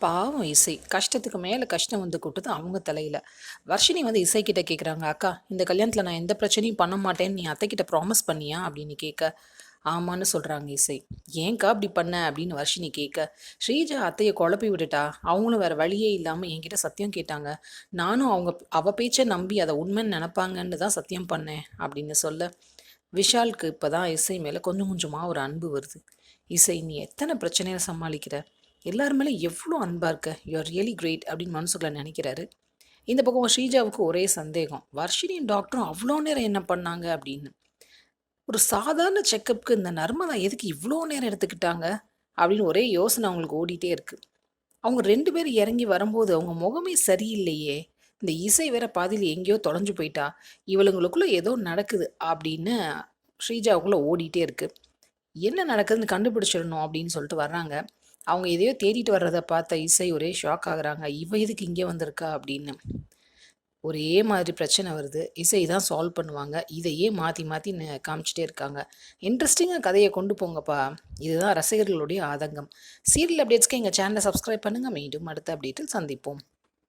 பாவம் இசை. கஷ்டத்துக்கு மேல கஷ்டம் வந்து கொட்டுது அவங்க தலையில. வர்ஷினி வந்து இசைக்கிட்ட கேட்குறாங்க, "அக்கா, இந்த கல்யாணத்துல நான் எந்த பிரச்சனையும் பண்ண மாட்டேன்னு நீ அத்தைக்கிட்ட ப்ராமிஸ் பண்ணியா?" அப்படின்னு கேட்க, ஆமான்னு சொல்றாங்க இசை. "ஏன்க்கா அப்படி பண்ண?" அப்படின்னு வர்ஷினி கேட்க, "ஸ்ரீஜா அத்தைய குழப்பி விட்டுட்டா. அவங்களும் வேற வழியே இல்லாம என்கிட்ட சத்தியம் கேட்டாங்க. நானும் அவ பேச்ச நம்பி அத உண்மைன்னு நெனப்பாங்கன்னு தான் சத்தியம் பண்ணேன்." அப்படின்னு சொல்ல, விஷாலுக்கு இப்பதான் இசை மேல கொஞ்சம் கொஞ்சமா ஒரு அன்பு வருது. "இசை, நீ எத்தன பிரச்சனைய சமாளிக்கிற? எல்லார் மேலயும் எவ்வளோ அன்பா இருக்க. யூ ஆர் ரியலி கிரேட்" அப்படின்னு மனசுக்குள்ள நினைக்கிறாரு. இந்த பக்கம் ஸ்ரீஜாவுக்கு ஒரே சந்தேகம். வர்ஷினியும் டாக்டரும் அவ்வளோ நேரம் என்ன பண்ணாங்க அப்படின்னு. ஒரு சாதாரண செக்கப்க்கு இந்த நர்மதா எதுக்கு இவ்வளோ நேரம் எடுத்துக்கிட்டாங்க அப்படின்னு ஒரே யோசனை அவங்களுக்கு ஓடிட்டே இருக்கு. அவங்க 2 பேரும் இறங்கி வரும்போது அவங்க முகமே சரியில்லையே. இந்த இசை வேற பாதியில எங்கேயோ தொலைஞ்சு போயிட்டா. இவளுங்களுக்குள்ள ஏதோ நடக்குது அப்படின்னு ஸ்ரீஜாவுக்குள்ள ஓடிட்டே இருக்கு. என்ன நடக்குதுன்னு கண்டுபிடிச்சிடணும் அப்படின்னு சொல்லிட்டு வர்றாங்க. அவங்க எதையோ தேடிட்டு வர்றத பார்த்த இசை ஒரே ஷாக் ஆகுறாங்க. இவ எதுக்கு இங்கே வந்திருக்கா அப்படின்னு. ஒரே மாதிரி பிரச்சனை வருது. இசை தான் சால்வ் பண்ணுவாங்க. இதையே மாற்றி மாற்றி காமிச்சிட்டே இருக்காங்க. இன்ட்ரெஸ்டிங்காக கதையை கொண்டு போங்கப்பா. இதுதான் ரசிகர்களுடைய ஆதங்கம். சீரியல் அப்டேட்ஸ்க்கு எங்கள் சேனலை சப்ஸ்கிரைப் பண்ணுங்கள். மீண்டும் அடுத்த அப்டேட்டில் சந்திப்போம்.